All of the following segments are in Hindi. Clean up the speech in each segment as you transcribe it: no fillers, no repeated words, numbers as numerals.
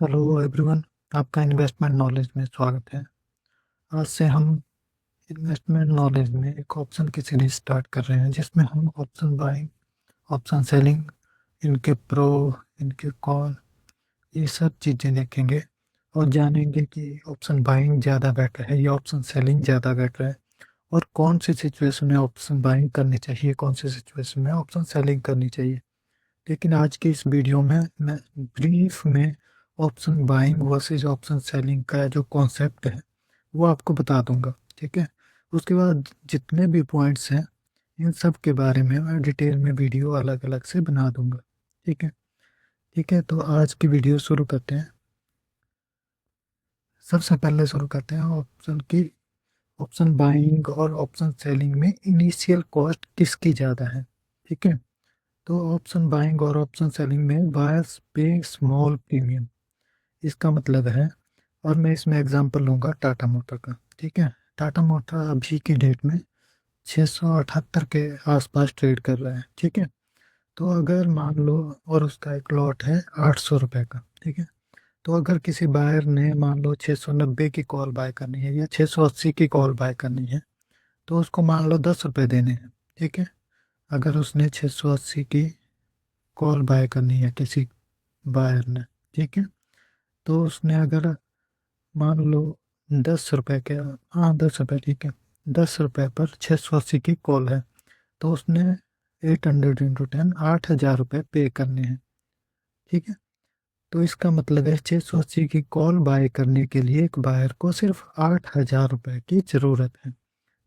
हेलो एवरीवन, आपका इन्वेस्टमेंट नॉलेज में स्वागत है। आज से हम इन्वेस्टमेंट नॉलेज में एक ऑप्शन की सीरीज स्टार्ट कर रहे हैं जिसमें हम ऑप्शन बाइंग, ऑप्शन सेलिंग, इनके प्रो, इनके कॉन, ये सब चीज़ें देखेंगे और जानेंगे कि ऑप्शन बाइंग ज़्यादा बेटर है या ऑप्शन सेलिंग ज़्यादा बेटर है और कौन सी सिचुएशन में ऑप्शन बाइंग करनी चाहिए, कौन सी सिचुएशन में ऑप्शन सेलिंग करनी चाहिए। लेकिन आज की इस वीडियो में मैं ब्रीफ में option buying versus option selling का जो कॉन्सेप्ट है वो आपको बता दूंगा। ठीक है। उसके बाद जितने भी पॉइंट्स हैं इन सब के बारे में मैं डिटेल में वीडियो अलग अलग से बना दूंगा। ठीक है। ठीक है, तो आज की वीडियो शुरू करते हैं। सबसे पहले शुरू करते हैं ऑप्शन बाइंग और ऑप्शन सेलिंग में इनिशियल कॉस्ट किसकी ज़्यादा है। ठीक है। तो ऑप्शन बाइंग और ऑप्शन सेलिंग में बायर्स पे स्मॉल प्रीमियम, इसका मतलब है, और मैं इसमें एग्जांपल लूंगा टाटा मोटर का। ठीक है। टाटा मोटर अभी की डेट में 678 के आसपास ट्रेड कर रहा है। ठीक है। तो अगर मान लो, और उसका एक लॉट है 800 रुपये का। ठीक है। तो अगर किसी बायर ने मान लो 690 की कॉल बाय करनी है या 680 की कॉल बाय करनी है तो उसको मान लो 10 रुपये देने हैं। ठीक है। अगर उसने 680 की कॉल बाय करनी है किसी बायर ने, ठीक है, तो उसने अगर मान लो 10 रुपये के, हाँ 10 रुपये, ठीक है, 10 रुपये पर 680 की कॉल है तो उसने 800 × 10 8,000 रुपये पे करने हैं। ठीक है। तो इसका मतलब है 680 की कॉल बाय करने के लिए एक बायर को सिर्फ 8,000 रुपये की ज़रूरत है,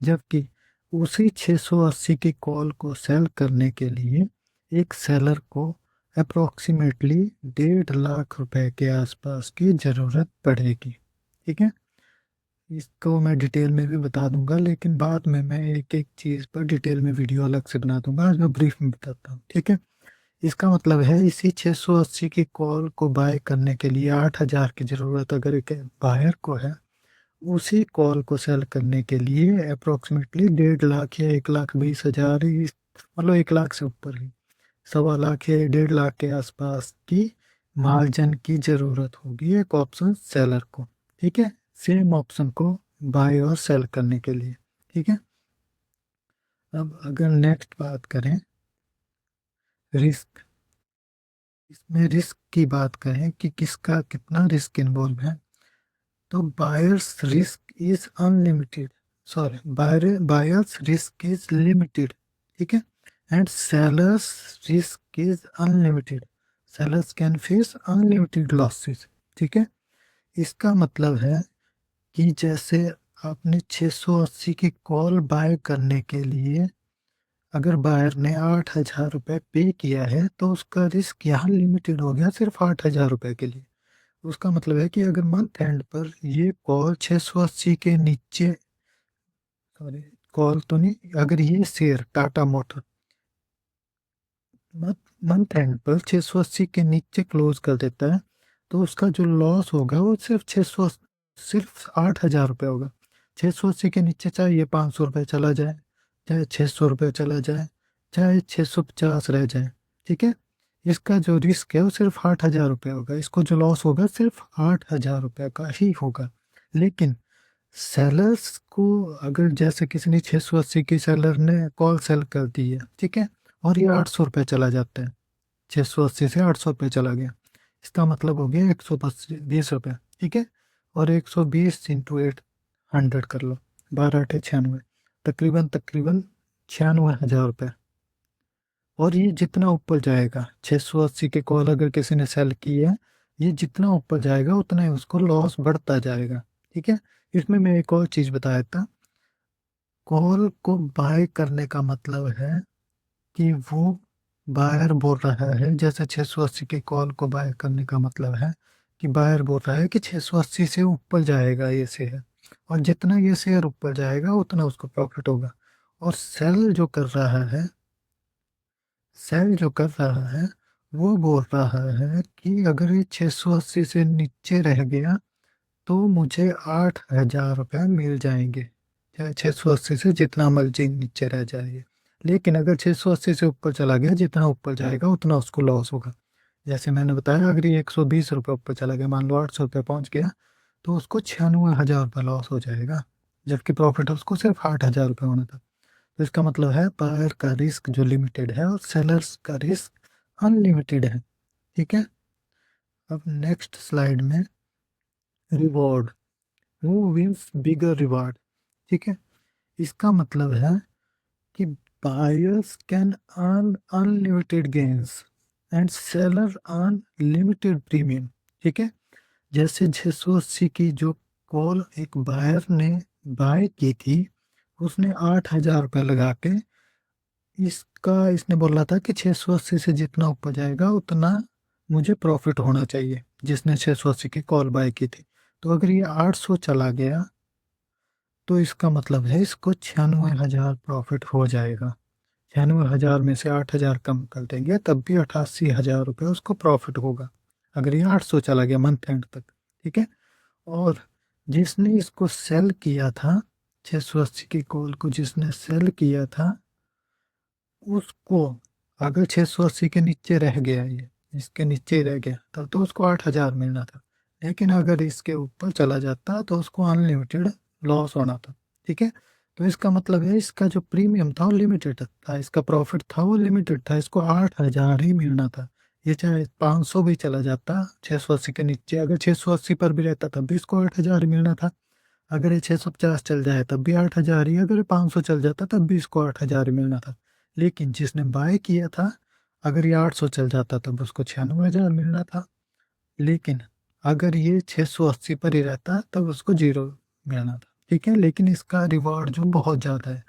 जबकि उसी 680 की कॉल को सेल करने के लिए एक सेलर को अप्रोक्सीमेटली 1.5 लाख रुपए के आसपास की ज़रूरत पड़ेगी। ठीक है। इसको मैं डिटेल में भी बता दूंगा, लेकिन बाद में मैं एक एक चीज़ पर डिटेल में वीडियो अलग से बना दूंगा। आज मैं ब्रीफ में बताता हूँ। ठीक है। इसका मतलब है इसी 680 की कॉल को बाय करने के लिए 8,000 की ज़रूरत अगर एक बायर को है, उसी कॉल को सेल करने के लिए अप्रोक्सीमेटली 1.5 लाख या 1,20,000, मतलब 1 लाख से ऊपर ही 1.25 लाख या 1.5 लाख के आसपास की मार्जिन की ज़रूरत होगी एक ऑप्शन सेलर को। ठीक है। सेम ऑप्शन को बाय और सेल करने के लिए। ठीक है। अब अगर नेक्स्ट बात करें रिस्क, इसमें रिस्क की बात करें कि किसका कितना रिस्क इन्वॉल्व है, तो buyers risk is unlimited, sorry, buyers risk is limited. ठीक है। And sellers risk is unlimited, sellers can face unlimited losses. ठीक है। इसका मतलब है कि जैसे आपने 680 की कॉल बाय करने के लिए अगर बायर ने 8,000 रुपये पे किया है तो उसका रिस्क यहाँ लिमिटेड हो गया सिर्फ 8,000 रुपये के लिए। उसका मतलब है कि अगर मंथ एंड पर ये कॉल 680 के नीचे, सॉरी, कॉल तो नहीं, अगर ये share Tata motor month and पर 680 के नीचे क्लोज कर देता है तो उसका जो लॉस होगा वो सिर्फ 8,000 रुपये होगा। 680 के नीचे चाहे ये 500 रुपये चला जाए, चाहे 600 रुपये चला जाए, चाहे 650 रह जाए। ठीक है। इसका जो रिस्क है वो सिर्फ 8,000 रुपये होगा, इसको जो लॉस होगा सिर्फ 8,000 रुपये का ही होगा। लेकिन सेलर्स को, अगर जैसे किसी ने 680 की सेलर ने कॉल सेल कर दी है, ठीक है, और ये 800 रुपये चला जाता है, 680 से 800 रुपये चला गया, इसका मतलब हो गया 120 रुपये। ठीक है। और 120 इंटू 800 कर लो, 12×8 = 96, तकरीबन तकरीबन 96,000 रुपये। और ये जितना ऊपर जाएगा, 680 के कॉल अगर किसी ने सेल की है, ये जितना ऊपर जाएगा उतना ही उसको लॉस बढ़ता जाएगा। ठीक है। इसमें मैं एक और चीज़ बताया था, कॉल को बाय करने का मतलब है कि वो बायर बोल रहा है, जैसे 680 के कॉल को बाय करने का मतलब है कि बायर बोल रहा है कि 680 से ऊपर जाएगा ये शेयर, और जितना ये शेयर ऊपर जाएगा उतना उसको प्रॉफिट होगा। और सेल जो कर रहा है वो बोल रहा है कि अगर ये 680 से नीचे रह गया तो मुझे 8,000 रुपये मिल जाएंगे, चाहे 680 से जितना मर्जी नीचे रह जाए। लेकिन अगर 680 से ऊपर चला गया, जितना ऊपर जाएगा उतना उसको लॉस होगा। जैसे मैंने बताया, अगर ये 120 रुपये ऊपर चला गया, मान लो 800 रुपये पहुँच गया, तो उसको 96,000 रुपये लॉस हो जाएगा, जबकि प्रॉफिट उसको सिर्फ 8,000 रुपये होना था। तो इसका मतलब है बायर का रिस्क जो लिमिटेड है और सेलर्स का रिस्क अनलिमिटेड है। ठीक है। अब नेक्स्ट स्लाइड में रिवॉर्ड, वो विंस बिगर रिवार्ड। ठीक है। इसका मतलब है कि buyers can earn unlimited gains and seller earn limited premium. ठीक है। जैसे 680 की जो कॉल एक बायर ने बाय की थी, उसने 8,000 रुपये लगा के इसने बोला था कि 680 से जितना ऊपर जाएगा उतना मुझे प्रॉफिट होना चाहिए, जिसने 680 की कॉल बाय की थी। तो अगर ये 800 चला गया तो इसका मतलब है इसको 96,000 प्रॉफिट हो जाएगा। 96,000 में से 8,000 कम कर देंगे तब भी 88,000 रुपये उसको प्रॉफिट होगा, अगर ये 800 चला गया मंथ एंड तक। ठीक है। और जिसने इसको सेल किया था, 680 की कॉल को जिसने सेल किया था, उसको अगर 680 के नीचे रह गया, ये इसके नीचे ही रह गया, तब तो उसको 8,000 मिलना था। लेकिन अगर इसके ऊपर चला जाता तो उसको अनलिमिटेड लॉस होना था। ठीक है। तो इसका मतलब है इसका जो प्रीमियम था वो लिमिटेड था, इसका प्रॉफिट था वो लिमिटेड था, इसको 8,000 ही मिलना था। ये चाहे 500 भी चला जाता 680 के नीचे, अगर 680 पर भी रहता तब भी इसको 8,000 ही मिलना था। अगर ये 650 चल जाए तब भी 8,000 ही, अगर 500 चल जाता तब भी इसको 8,000 ही मिलना था। लेकिन जिसने बाय किया था, अगर ये 800 चल जाता तब उसको 96,000 मिलना था। लेकिन अगर ये 680 पर ही रहता तब उसको 0 मिलना था। ठीक है। लेकिन इसका रिवॉर्ड जो बहुत ज़्यादा है,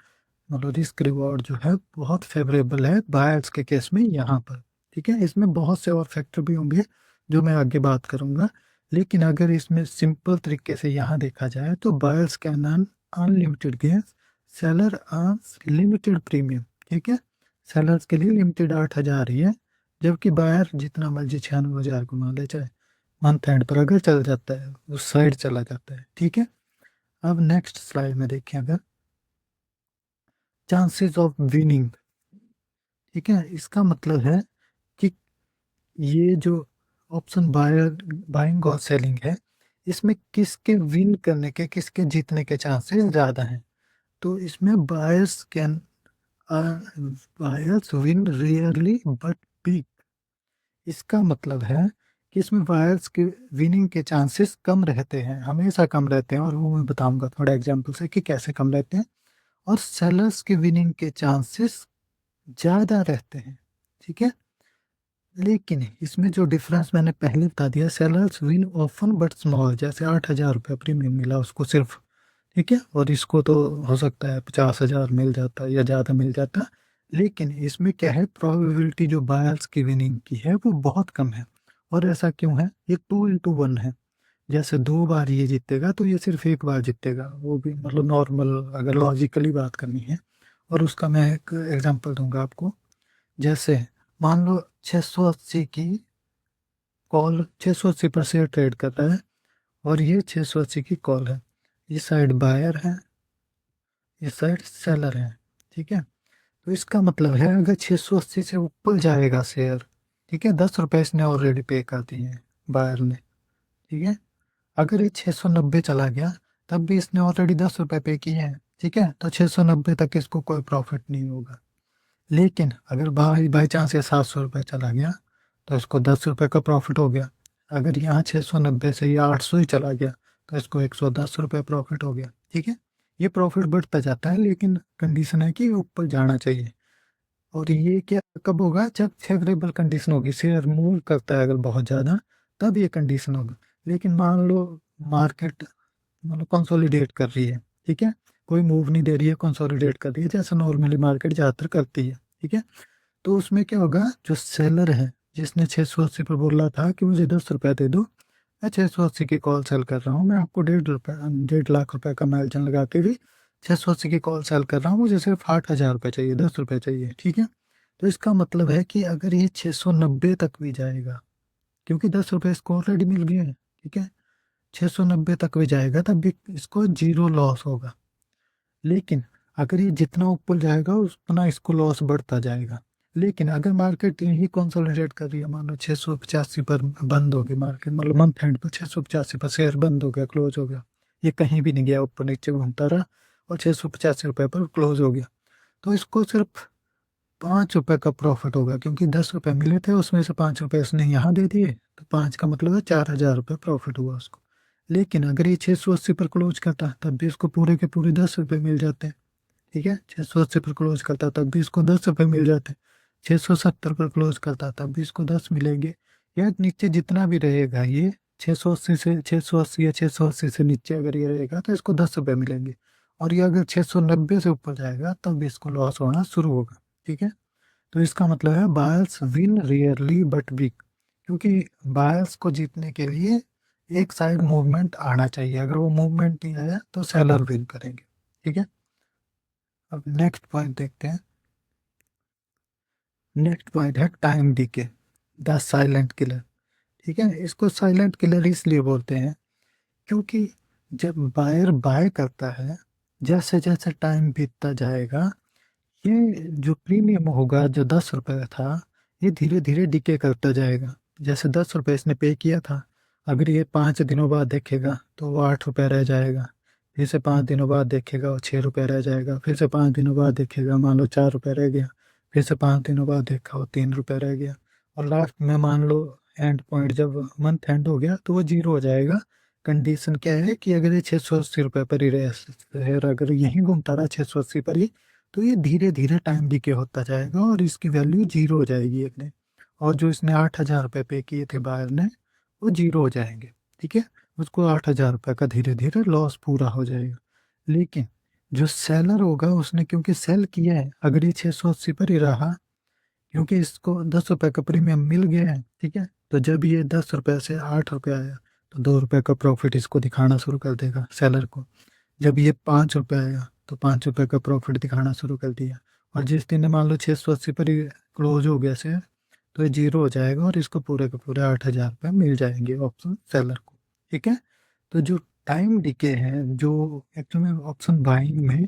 मतलब रिस्क रिवॉर्ड जो है बहुत फेवरेबल है बायर्स के केस में यहाँ पर। ठीक है। इसमें बहुत से और फैक्टर भी होंगे जो मैं आगे बात करूँगा, लेकिन अगर इसमें सिंपल तरीके से यहाँ देखा जाए तो buyers can earn unlimited gains, seller earns limited premium. ठीक है। सेलर्स के लिए लिमिटेड 8,000 ही है, जबकि बायर जितना मर्जी 96,000 कमा ले, चाहे मंथ एंड पर अगर चल जाता है उस साइड चला जाता है। ठीक है। अब नेक्स्ट स्लाइड में देखें, अगर चांसेस ऑफ विनिंग। ठीक है। इसका मतलब है कि ये जो ऑप्शन बाइंग और सेलिंग है, इसमें किसके विन करने के, किसके जीतने के चांसेस ज़्यादा हैं। तो इसमें buyers win rarely but big. इसका मतलब है कि इसमें बायर्स के विनिंग के चांसेस कम रहते हैं, हमेशा कम रहते हैं, और वो मैं बताऊंगा थोड़ा एग्जांपल से कि कैसे कम रहते हैं। और सेलर्स के विनिंग के चांसेस ज़्यादा रहते हैं। ठीक है। लेकिन इसमें जो डिफरेंस मैंने पहले बता दिया, sellers win often but small, जैसे 8,000 रुपये प्रीमियम मिला उसको सिर्फ। ठीक है। और इसको तो हो सकता है 50,000 मिल जाता या ज़्यादा मिल जाता। लेकिन इसमें क्या है, प्रोबेबिलिटी जो बायर्स की विनिंग की है वो बहुत कम है। और ऐसा क्यों है, ये 2x1 है। जैसे 2 बार ये जीतेगा तो ये सिर्फ 1 बार जीतेगा, वो भी मतलब नॉर्मल अगर लॉजिकली बात करनी है। और उसका मैं एक एग्जांपल दूंगा आपको। जैसे मान लो 680 की कॉल, 680 पर शेयर ट्रेड कर रहा है, और ये 680 की कॉल है। ये साइड बायर है, ये साइड सेलर है। ठीक है। तो इसका मतलब है अगर 680 से ऊपर जाएगा शेयर, ठीक है, 10 रुपये इसने ऑलरेडी पे कर दिए हैं बायर ने। ठीक है। अगर ये 690 चला गया तब भी इसने ऑलरेडी 10 रुपये पे किए हैं। ठीक है। तो 690 तक इसको कोई प्रॉफिट नहीं होगा। लेकिन अगर बाई चांस ये 700 रुपये चला गया तो इसको 10 रुपये का प्रॉफिट हो गया। अगर यहाँ 690 से ये 800 ही चला गया तो इसको 110 रुपये प्रॉफिट हो गया। ठीक है। ये प्रॉफिट बढ़ता जाता है, लेकिन कंडीशन है कि ऊपर जाना चाहिए। और ये क्या कब होगा, जब फेवरेबल कंडीशन होगी, शेयर मूव करता है अगर बहुत ज़्यादा, तब ये कंडीशन होगा। लेकिन मान लो मार्केट मतलब कंसोलिडेट कर रही है, ठीक है, कोई मूव नहीं दे रही है, कंसोलिडेट कर रही है जैसा नॉर्मली मार्केट ज़्यादातर करती है। ठीक है। तो उसमें क्या होगा, जो सेलर है जिसने 680 पर बोला था कि मुझे 10 रुपये दे दो, मैं 680 की कॉल सेल कर रहा हूँ, मैं आपको 1.5 लाख रुपए का मार्जिन लगा के भी 680 की कॉल सेल कर रहा हूँ, मुझे सिर्फ 8,000 रुपये चाहिए, 10 रुपये चाहिए। ठीक है। तो इसका मतलब है कि अगर ये 690 तक भी जाएगा, क्योंकि 10 रुपये इसको ऑलरेडी मिल गए हैं, ठीक है, 690 तक भी जाएगा तब भी इसको 0 लॉस होगा। लेकिन अगर ये जितना ऊपर जाएगा उतना इसको लॉस बढ़ता जाएगा। लेकिन अगर मार्केट यही कंसोलिडेट कर रही है, मान लो 685 पर बंद हो गई मार्केट, मतलब मंथ एंड पर 685 पर शेयर बंद हो गया, क्लोज हो गया, ये कहीं भी नहीं गया, ऊपर नीचे घूमता रहा और 685 रुपये पर क्लोज हो गया, तो इसको सिर्फ 5 रुपये का प्रॉफिट होगा, क्योंकि 10 रुपये मिले थे, उसमें से 5 रुपये उसने यहाँ दे दिए, तो 5 का मतलब है 4,000 रुपये प्रॉफिट हुआ उसको। लेकिन अगर ये 680 पर क्लोज करता है तब भी इसको पूरे के पूरे 10 रुपये मिल जाते हैं। ठीक है, 680 पर क्लोज करता तब भी इसको 10 रुपये मिल जाते हैं, 670 पर क्लोज करता तब भी इसको 10 मिलेंगे। या नीचे जितना भी रहेगा ये 680 या 680 से नीचे अगर ये रहेगा तो इसको 10 रुपये मिलेंगे, और ये अगर 690 से ऊपर जाएगा तब भी इसको लॉस होना शुरू होगा। ठीक है, तो इसका मतलब है buyers win rarely but weak, क्योंकि बायर्स को जीतने के लिए एक साइड मूवमेंट आना चाहिए, अगर वो मूवमेंट नहीं आया तो सेलर विन करेंगे। ठीक है, अब नेक्स्ट पॉइंट देखते हैं। नेक्स्ट पॉइंट है time DK, the silent killer. ठीक है, इसको साइलेंट किलर इसलिए बोलते हैं क्योंकि जब बायर बाय करता है, जैसे जैसे टाइम बीतता जाएगा, ये जो प्रीमियम होगा जो 10 रुपये का था, ये धीरे धीरे डिके करता जाएगा। जैसे 10 रुपये इसने पे किया था, अगर ये 5 दिनों बाद देखेगा तो वो 8 रुपये रह जाएगा, फिर से 5 दिनों बाद देखेगा वो 6 रुपये रह जाएगा, फिर से 5 दिनों बाद देखेगा मान लो 4 रुपये रह गया, फिर से 5 दिनों बाद देखा वो 3 रुपये रह गया, और लास्ट में मान लो एंड पॉइंट जब मंथ एंड हो गया तो वो जीरो हो जाएगा। कंडीशन क्या है कि अगर ये 680 रुपये पर ही रहे, शेयर अगर यहीं घूमता रहा 680 पर ही, तो ये धीरे धीरे टाइम डीके होता जाएगा और इसकी वैल्यू जीरो हो जाएगी अपने, और जो इसने 8,000 रुपये पे किए थे बायर ने, वो जीरो हो जाएंगे। ठीक है, उसको 8,000 रुपये का धीरे धीरे लॉस पूरा हो जाएगा। लेकिन जो सेलर होगा उसने क्योंकि सेल किया है, अगर ये 680 पर ही रहा, क्योंकि इसको 10 रुपये का प्रीमियम मिल गया है, ठीक है, तो जब ये 10 रुपये से 8 रुपये आया तो 2 रुपये का प्रॉफिट इसको दिखाना शुरू कर देगा सेलर को। जब ये 5 रुपये आया तो 5 रुपये का प्रॉफिट दिखाना शुरू कर दिया, और जिस दिन मान लो 680 पर ही क्लोज हो गया शेयर, तो ये जीरो हो जाएगा और इसको पूरे के पूरे 8,000 रुपये मिल जाएंगे ऑप्शन सेलर को। ठीक है, तो जो टाइम डिके है, जो एक्चुअल में ऑप्शन बाइंग में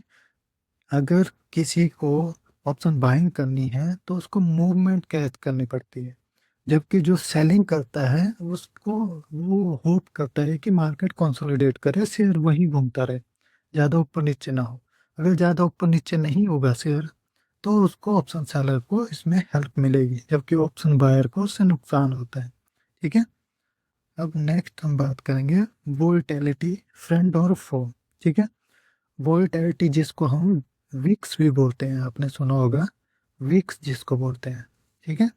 अगर किसी को ऑप्शन बाइंग करनी है तो उसको मूवमेंट कैच करनी पड़ती है, जबकि जो सेलिंग करता है उसको वो होप करता है कि मार्केट कंसोलिडेट करे, शेयर वहीं घूमता रहे, ज़्यादा ऊपर नीचे ना हो। अगर ज़्यादा ऊपर नीचे नहीं होगा शेयर तो उसको ऑप्शन सेलर को इसमें हेल्प मिलेगी, जबकि ऑप्शन बायर को उससे नुकसान होता है। ठीक है, अब नेक्स्ट हम बात करेंगे वोलेटिलिटी, फ्रेंड और फो। ठीक है, वोलेटिलिटी जिसको हम विक्स भी बोलते हैं, आपने सुना होगा विक्स जिसको बोलते हैं। ठीक है,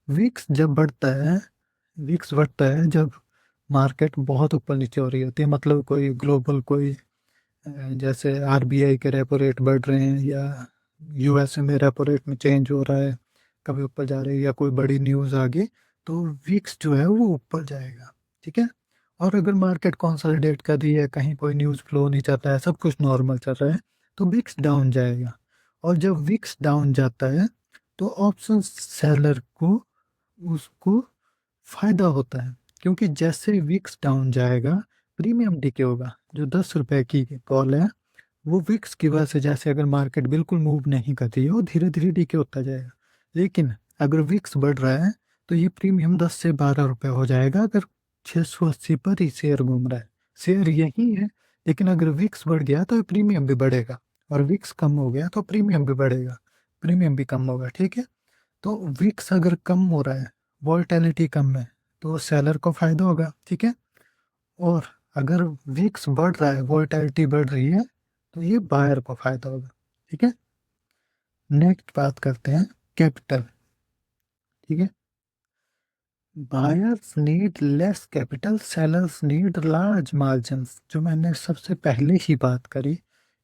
विक्स जब बढ़ता है, विक्स बढ़ता है जब मार्केट बहुत ऊपर नीचे हो रही होती है, मतलब कोई ग्लोबल कोई जैसे आरबीआई के रेपो रेट बढ़ रहे हैं, या यूएसए में रेपो रेट में चेंज हो रहा है, कभी ऊपर जा रही है, या कोई बड़ी न्यूज़ आ गई, तो विक्स जो है वो ऊपर जाएगा। ठीक है, और अगर मार्केट कंसोलिडेट कर रही है, कहीं कोई न्यूज़ फ्लो नहीं चल रहा है, सब कुछ नॉर्मल चल रहा है, तो विक्स डाउन जाएगा। और जब विक्स डाउन जाता है तो ऑप्शन सेलर को उसको फायदा होता है, क्योंकि जैसे विक्स डाउन जाएगा प्रीमियम डीके होगा। जो 10 रुपये की कॉल है वो विक्स की वजह से, जैसे अगर मार्केट बिल्कुल मूव नहीं करती है, वो धीरे धीरे डीके होता जाएगा। लेकिन अगर विक्स बढ़ रहा है तो ये प्रीमियम 10 से 12 रुपये हो जाएगा, अगर 680 पर ही शेयर घूम रहा है, शेयर यही है, लेकिन अगर विक्स बढ़ गया तो प्रीमियम भी बढ़ेगा, और विक्स कम हो गया तो प्रीमियम भी बढ़ेगा, प्रीमियम भी कम होगा। ठीक है, तो विक्स अगर कम हो रहा है, वोलेटिलिटी कम है, तो सेलर को फायदा होगा। ठीक है, और अगर विक्स बढ़ रहा है, वोलेटिलिटी बढ़ रही है, तो ये बायर को फायदा होगा। ठीक है, नेक्स्ट बात करते हैं कैपिटल। ठीक है, buyers need less capital, sellers need large margins. जो मैंने सबसे पहले ही बात करी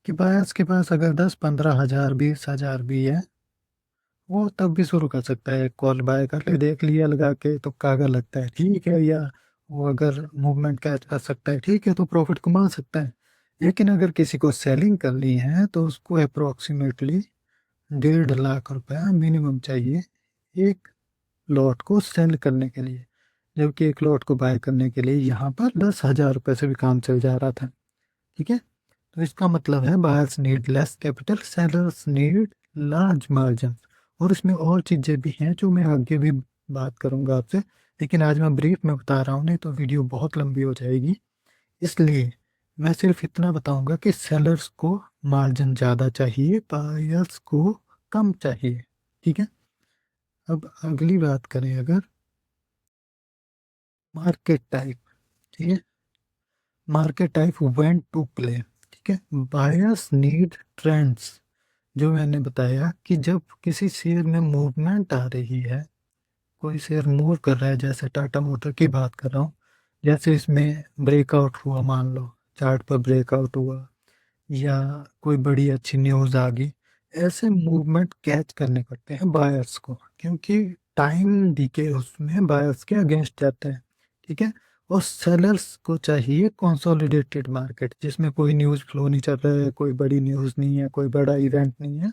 कि बायर्स के पास अगर 10-15 हज़ार 20 हज़ार भी है, वो तब भी शुरू कर सकता है, कॉल बाय कर ले, देख लिया लगा के तो कागा लगता है ठीक है, या वो अगर मूवमेंट कैच कर सकता है ठीक है, तो प्रॉफिट कमा सकता है। लेकिन अगर किसी को सेलिंग करनी है तो उसको अप्रोक्सीमेटली 1.5 लाख रुपया मिनिमम चाहिए एक लॉट को सेल करने के लिए, जबकि एक लॉट को बाय करने के लिए यहाँ पर 10,000 रुपये से भी काम चल जा रहा था। ठीक है, तो इसका मतलब है buyers need less capital, sellers need large margin, और इसमें और चीज़ें भी हैं जो मैं आगे भी बात करूंगा आपसे, लेकिन आज मैं ब्रीफ में बता रहा हूँ, नहीं तो वीडियो बहुत लंबी हो जाएगी। इसलिए मैं सिर्फ इतना बताऊंगा कि सेलर्स को मार्जिन ज़्यादा चाहिए, बायर्स को कम चाहिए। ठीक है। अब अगली बात करें अगर मार्केट टाइप। ठीक है। Market type when to play. ठीक है। Buyers need trends. जो मैंने बताया कि जब किसी शेयर में मूवमेंट आ रही है, कोई शेयर मूव कर रहा है, जैसे टाटा मोटर की बात कर रहा हूँ, जैसे इसमें ब्रेकआउट हुआ, मान लो चार्ट पर ब्रेकआउट हुआ या कोई बड़ी अच्छी न्यूज़ आ गई, ऐसे मूवमेंट कैच करने पड़ते हैं बायर्स को, क्योंकि टाइम डीके उसमें बायर्स के अगेंस्ट जाता है। ठीक है। और सेलर्स को चाहिए कंसोलिडेटेड मार्केट, जिसमें कोई न्यूज़ फ्लो नहीं चल रहा है, कोई बड़ी न्यूज़ नहीं है, कोई बड़ा इवेंट नहीं है,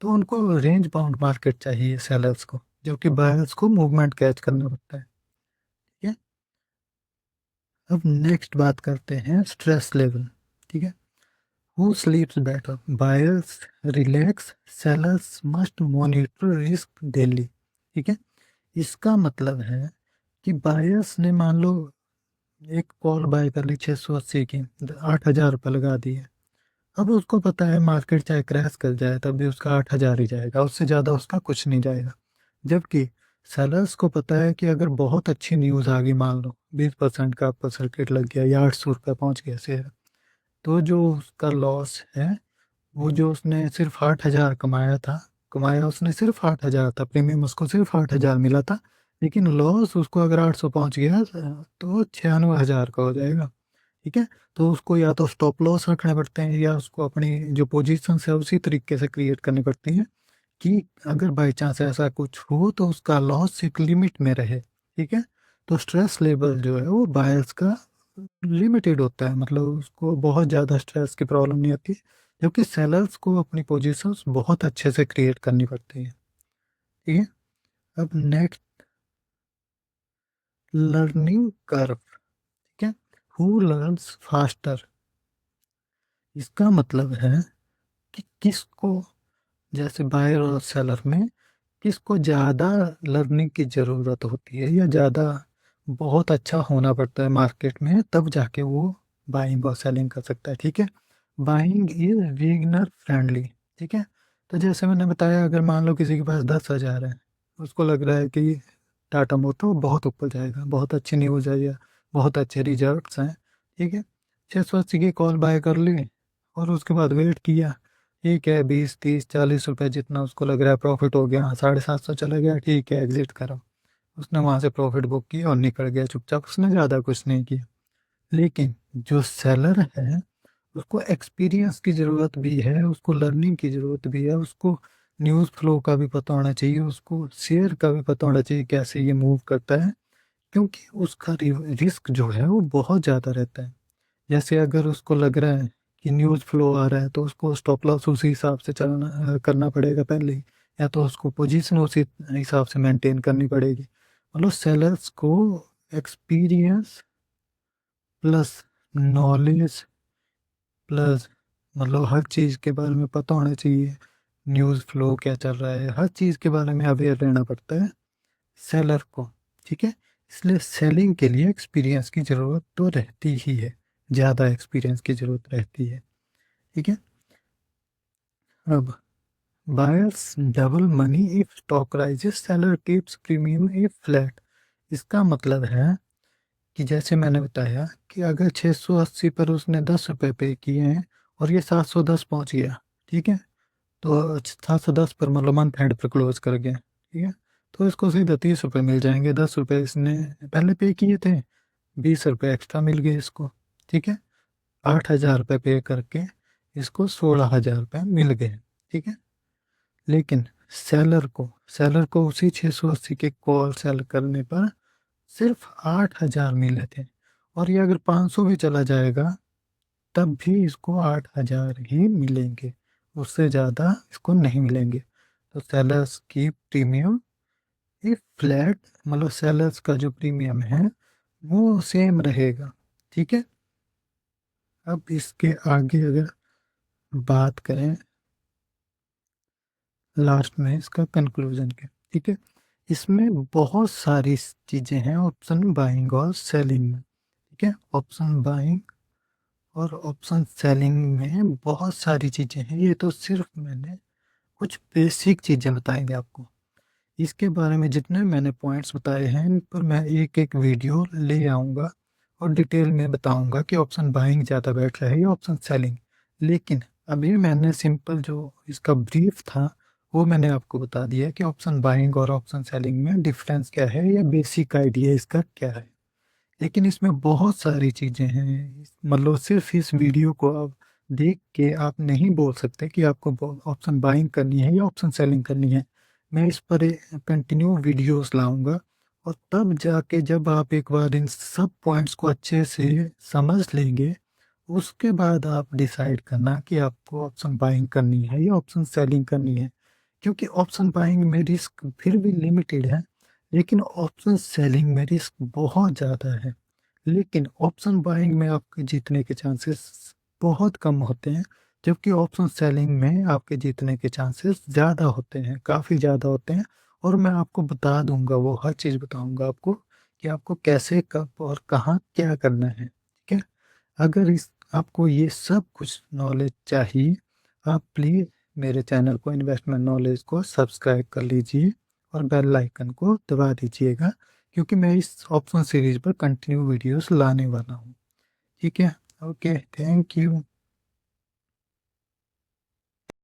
तो उनको रेंज बाउंड मार्केट चाहिए सेलर्स को, जो कि बायर्स को मूवमेंट कैच करना पड़ता है। ठीक है। अब नेक्स्ट बात करते हैं स्ट्रेस लेवल। ठीक है। Who स्लीप्स better, buyers relax, sellers must monitor risk daily. ठीक है। इसका मतलब है कि बायर्स ने मान लो एक कॉल बाय कर ली 680 की, 8,000 रुपये लगा दिए। अब उसको पता है मार्केट चाहे क्रैश कर जाए तब भी उसका 8,000 ही जाएगा, उससे ज़्यादा उसका कुछ नहीं जाएगा। जबकि सेलर्स को पता है कि अगर बहुत अच्छी न्यूज़ आ गई, मान लो 20% का आपका सर्किट लग गया या 800 रुपये पहुँच गया शेयर, तो जो उसका लॉस है, वो जो उसने सिर्फ 8,000 कमाया था, कमाया उसने सिर्फ 8,000 था, प्रीमियम उसको सिर्फ 8,000 मिला था, लेकिन लॉस उसको अगर 800 पहुंच गया तो 96,000 का हो जाएगा। ठीक है। तो उसको या तो स्टॉप लॉस रखने पड़ते हैं, या उसको अपनी जो पोजीशन है उसी तरीके से क्रिएट करनी पड़ती है कि अगर बाई चांस ऐसा कुछ हो तो उसका लॉस एक लिमिट में रहे। ठीक है। तो स्ट्रेस लेवल जो है वो बायर्स का लिमिटेड होता है, मतलब उसको बहुत ज़्यादा स्ट्रेस की प्रॉब्लम नहीं होती, जबकि सेलर्स को अपनी पोजीशंस बहुत अच्छे से क्रिएट करनी पड़ती है। ठीक है। अब नेक्स्ट, लर्निंग कर्व। ठीक है। Who learns faster. इसका मतलब है कि किसको, जैसे बायर और सेलर में किसको ज़्यादा लर्निंग की ज़रूरत होती है, या ज़्यादा बहुत अच्छा होना पड़ता है मार्केट में, तब जाके वो बाइंग और सेलिंग कर सकता है। ठीक है। Buying is beginner friendly. ठीक है। तो जैसे मैंने बताया, अगर मान लो किसी के पास 10,000 है, उसको लग रहा है कि टाटा मोटर बहुत ऊपर जाएगा, बहुत अच्छी न्यूज़ है या बहुत अच्छे रिजल्ट्स हैं। ठीक है। 680 की कॉल बाय कर ली, और उसके बाद वेट किया, ठीक है 20, 30, 40 रुपए जितना उसको लग रहा है प्रॉफिट हो गया, 750 चला गया, ठीक है एग्जिट करो। उसने वहां से प्रॉफिट बुक किया और निकल गया चुपचाप, उसने ज़्यादा कुछ नहीं किया। लेकिन जो सेलर है, उसको एक्सपीरियंस की ज़रूरत भी है, उसको लर्निंग की ज़रूरत भी है, उसको न्यूज़ फ्लो का भी पता होना चाहिए, उसको शेयर का भी पता होना चाहिए कैसे ये मूव करता है, क्योंकि उसका रिस्क जो है वो बहुत ज़्यादा रहता है। जैसे अगर उसको लग रहा है कि न्यूज़ फ्लो आ रहा है, तो उसको स्टॉप लॉस उसी हिसाब से चलना करना पड़ेगा पहले ही, या तो उसको पोजीशन उसी हिसाब से मेंटेन करनी पड़ेगी। मतलब सेलर्स को एक्सपीरियंस प्लस नॉलेज प्लस, मतलब हर चीज़ के बारे में पता होना चाहिए, न्यूज़ फ्लो क्या चल रहा है, हर चीज़ के बारे में अवेयर रहना पड़ता है सेलर को। ठीक है। इसलिए सेलिंग के लिए एक्सपीरियंस की ज़रूरत तो रहती ही है, ज़्यादा एक्सपीरियंस की ज़रूरत रहती है। ठीक है। अब buyers double money if stock rises, seller keeps premium if flat. इसका मतलब है कि जैसे मैंने बताया कि अगर 680 पर उसने 10 रुपये पे किए हैं और ये 710 पहुंच गया, ठीक है, तो 710 पर मतलब मंथ एंड पर क्लोज कर गया, ठीक है, तो इसको सीधा 30 रुपये मिल जाएंगे। 10 रुपये इसने पहले पे किए थे, 20 रुपये एक्स्ट्रा मिल गए इसको। ठीक है। 8,000 रुपये पे करके इसको 16,000 रुपये मिल गए। ठीक है। लेकिन सेलर को उसी 680 के कॉल सेल करने पर सिर्फ 8,000 मिले थे, और ये अगर 500 भी चला जाएगा तब भी इसको 8,000 ही मिलेंगे, उससे ज़्यादा इसको नहीं मिलेंगे। तो सेलर्स की प्रीमियम ये फ्लैट, मतलब सेलर्स का जो प्रीमियम है वो सेम रहेगा। ठीक है। अब इसके आगे अगर बात करें लास्ट में इसका कंक्लूजन के। ठीक है, इसमें बहुत सारी चीज़ें हैं ऑप्शन बाइंग और सेलिंग में। ठीक है, ऑप्शन बाइंग और ऑप्शन सेलिंग में बहुत सारी चीज़ें हैं। ये तो सिर्फ मैंने कुछ बेसिक चीज़ें बताई थी आपको। इसके बारे में जितने मैंने पॉइंट्स बताए हैं इन पर मैं एक एक वीडियो ले आऊँगा और डिटेल में बताऊँगा कि ऑप्शन बाइंग ज़्यादा बेटर है या ऑप्शन सेलिंग। लेकिन अभी मैंने सिंपल जो इसका ब्रीफ था वो मैंने आपको बता दिया कि ऑप्शन बाइंग और ऑप्शन सेलिंग में डिफरेंस क्या है या बेसिक आइडिया इसका क्या है। लेकिन इसमें बहुत सारी चीज़ें हैं, मतलब सिर्फ इस वीडियो को आप देख के आप नहीं बोल सकते कि आपको ऑप्शन बाइंग करनी है या ऑप्शन सेलिंग करनी है। मैं इस पर कंटिन्यू वीडियोस लाऊंगा और तब जाके जब आप एक बार इन सब पॉइंट्स को अच्छे से समझ लेंगे, उसके बाद आप डिसाइड करना कि आपको ऑप्शन बाइंग करनी है या ऑप्शन सेलिंग करनी है। क्योंकि ऑप्शन बाइंग में रिस्क फिर भी लिमिटेड है, लेकिन ऑप्शन सेलिंग में रिस्क बहुत ज़्यादा है। लेकिन ऑप्शन बाइंग में आपके जीतने के चांसेस बहुत कम होते हैं, जबकि ऑप्शन सेलिंग में आपके जीतने के चांसेस ज़्यादा होते हैं, काफ़ी ज़्यादा होते हैं। और मैं आपको बता दूंगा, वो हर चीज़ बताऊंगा आपको कि आपको कैसे, कब और कहाँ क्या करना है। ठीक है, अगर इस आपको ये सब कुछ नॉलेज चाहिए, आप प्लीज़ मेरे चैनल को इन्वेस्टमेंट नॉलेज को सब्सक्राइब कर लीजिए और बेल आइकन को दबा दीजिएगा, क्योंकि मैं इस ऑप्शन सीरीज पर कंटिन्यू वीडियोस लाने वाला हूँ। ठीक है, ओके, थैंक यू।